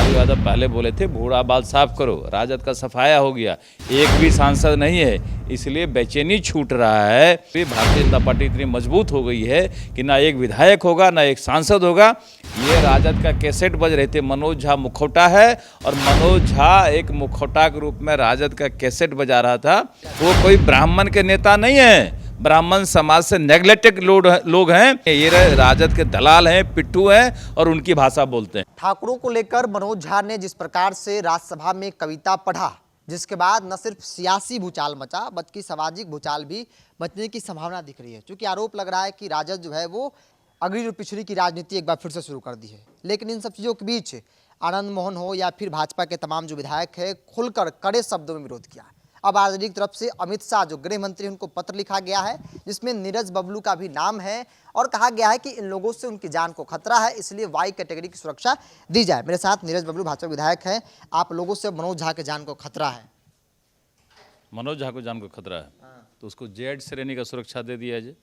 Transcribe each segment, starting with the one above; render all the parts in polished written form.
लालू यादव पहले बोले थे बूढ़ा बाल साफ करो, राजद का सफाया हो गया, एक भी सांसद नहीं है, इसलिए बेचैनी छूट रहा है। फिर भारतीय जनता पार्टी इतनी मजबूत हो गई है कि ना एक विधायक होगा ना एक सांसद होगा। ये राजद का कैसेट बज रहे थे, मनोज झा मुखौटा है और मनोज झा एक मुखौटा के रूप में राजद का कैसेट बजा रहा था। वो कोई ब्राह्मण के नेता नहीं है, ब्राह्मण समाज से नेग्लेक्टेड लोग हैं। ये राजद के दलाल हैं, पिट्ठू हैं और उनकी भाषा बोलते हैं। ठाकुरों को लेकर मनोज झा ने जिस प्रकार से राज्यसभा में कविता पढ़ा, जिसके बाद न सिर्फ सियासी भूचाल मचा बल्कि सामाजिक भूचाल भी मचने की संभावना दिख रही है। क्योंकि आरोप लग रहा है कि राजद जो है वो अगड़ी और पिछड़ी की राजनीति एक बार फिर से शुरू कर दी है। लेकिन इन सब चीज़ों के बीच आनंद मोहन हो या फिर भाजपा के तमाम जो विधायक है खुलकर कड़े शब्दों में विरोध किया। अब आरजेडी की तरफ से अमित शाह जो गृह मंत्री उनको पत्र लिखा गया है, जिसमें नीरज बबलू का भी नाम है और कहा गया है कि इन लोगों से उनकी जान को खतरा है, इसलिए वाई कैटेगरी की सुरक्षा दी जाए। मेरे साथ नीरज बबलू भाजपा विधायक हैं। आप लोगों से मनोज झा के जान को खतरा है। मनोज झा को जान को खतरा है तो उसको जेड श्रेणी का सुरक्षा दे दिया जाए।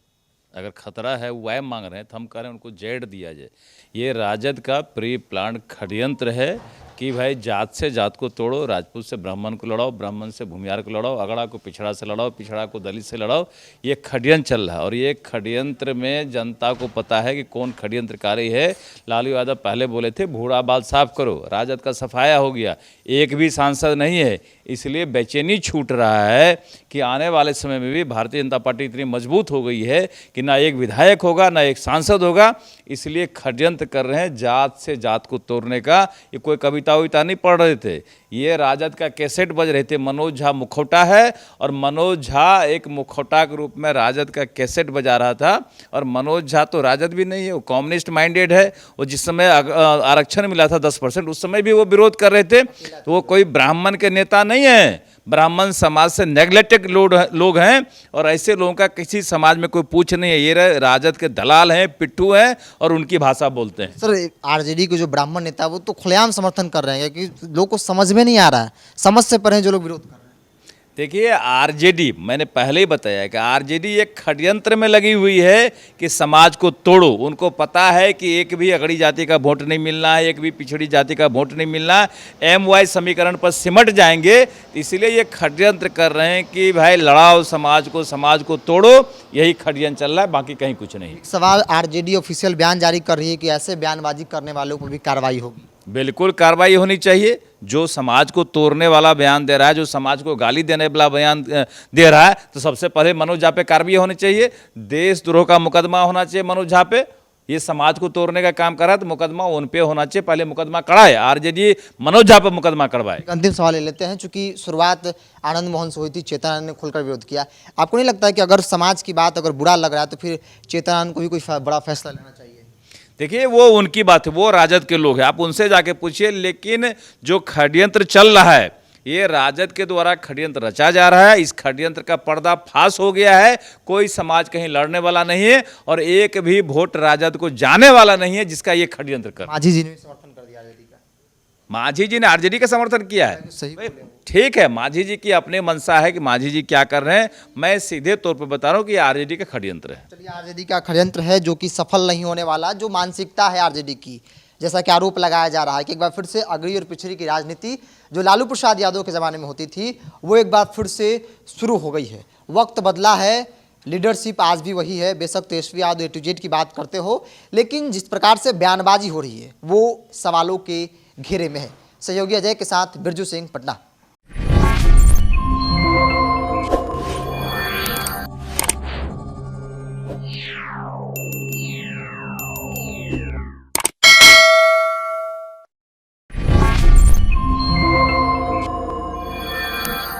अगर खतरा है, वो वाई मांग रहे हैं तो हम कह रहे हैं उनको जेड दिया जाए। ये राजद का प्री प्लान षड्यंत्र है कि भाई जात से जात को तोड़ो, राजपूत से ब्राह्मण को लड़ाओ, ब्राह्मण से भूमिहार को लड़ाओ, अगड़ा को पिछड़ा से लड़ाओ, पिछड़ा को दलित से लड़ाओ। ये षड्यंत्र चल रहा है और ये षड्यंत्र में जनता को पता है कि कौन षड्यंत्रकारी है। लालू यादव पहले बोले थे बूढ़ा बाल साफ करो, राजद का सफाया हो गया, एक भी सांसद नहीं है, इसलिए बेचैनी छूट रहा है कि आने वाले समय में भी भारतीय जनता पार्टी इतनी मजबूत हो गई है कि ना एक विधायक होगा ना एक सांसद होगा, इसलिए षड्यंत्र कर रहे हैं जात से जात को तोड़ने का। ये कोई कविता उविता नहीं पढ़ रहे थे, ये राजद का कैसेट बज रहे थे। मनोज झा मुखौटा है और मनोज झा एक मुखौटा के रूप में राजद का कैसेट बजा रहा था। और मनोज झा तो राजद भी नहीं है, वो कम्युनिस्ट माइंडेड है। वो जिस समय आरक्षण मिला था 10%, उस समय भी वो विरोध कर रहे थे। तो वो कोई ब्राह्मण के नेता नहीं है, ब्राह्मण समाज से नेग्लेक्टेड लोग हैं और ऐसे लोगों का किसी समाज में कोई पूछ नहीं है। ये राजद के दलाल हैं, पिट्ठू हैं और उनकी भाषा बोलते हैं। सर, आरजेडी के जो ब्राह्मण नेता वो तो खुलेआम समर्थन कर रहे हैं कि लोगों को समझ में नहीं आ रहा है, समझ से परे जो लोग विरोध कर रहे हैं। देखिए, आरजेडी, मैंने पहले ही बताया कि आरजेडी एक षड्यंत्र में लगी हुई है कि समाज को तोड़ो। उनको पता है कि एक भी अगड़ी जाति का वोट नहीं मिलना है, एक भी पिछड़ी जाति का वोट नहीं मिलना है, MY समीकरण पर सिमट जाएंगे। इसलिए ये षड्यंत्र कर रहे हैं कि भाई लड़ाओ समाज को तोड़ो। यही षड्यंत्र चल रहा है, बाकी कहीं कुछ नहीं। सवाल, आरजेडी ऑफिशियल बयान जारी कर रही है कि ऐसे बयानबाजी करने वालों पर भी कार्रवाई होगी। बिल्कुल कार्रवाई होनी चाहिए। जो समाज को तोड़ने वाला बयान दे रहा है, जो समाज को गाली देने वाला बयान दे रहा है, तो सबसे पहले मनोज झा पे कार्रवाई होनी चाहिए। देशद्रोह का मुकदमा होना चाहिए मनोज झा पे। ये समाज को तोड़ने का काम कर रहा है तो मुकदमा उन पे होना चाहिए। पहले मुकदमा कड़ा है, आरजेडी मनोज झा पे मुकदमा करवाए। अंतिम सवाल ले लेते हैं, चूंकि शुरुआत आनंद मोहन से हुई थी, चेतन ने खुलकर विरोध किया। आपको नहीं लगता है कि अगर समाज की बात अगर बुरा लग रहा है तो फिर चेतन को भी कोई बड़ा फैसला लेना चाहिए? देखिए, वो उनकी बात है, वो राजद के लोग हैं, आप उनसे जाके पूछिए। लेकिन जो षड्यंत्र चल रहा है, ये राजद के द्वारा षड्यंत्र रचा जा रहा है। इस षड्यंत्र का पर्दा फाश हो गया है। कोई समाज कहीं लड़ने वाला नहीं है और एक भी वोट राजद को जाने वाला नहीं है जिसका ये षड्यंत्र कर। माझी जी ने समर्थन कर दिया आरजेडी का। माझी जी ने आरजेडी का समर्थन किया है, सही। ठीक है, माझी जी की अपने मंशा है कि माझी जी क्या कर रहे हैं। मैं सीधे तौर पर बता रहा हूँ कि आरजेडी का षड्यंत्र है। चलिए, आरजेडी का षड्यंत्र है जो कि सफल नहीं होने वाला। जो मानसिकता है आरजेडी की, जैसा कि आरोप लगाया जा रहा है कि एक बार फिर से अगड़ी और पिछड़ी की राजनीति जो लालू प्रसाद यादव के ज़माने में होती थी, वो एक बार फिर से शुरू हो गई है। वक्त बदला है, लीडरशिप आज भी वही है। बेशक Tejashwi Yadav A to Z की बात करते हो, लेकिन जिस प्रकार से बयानबाजी हो रही है वो सवालों के घेरे में है। सहयोगी अजय के साथ बिरजू सिंह, पटना।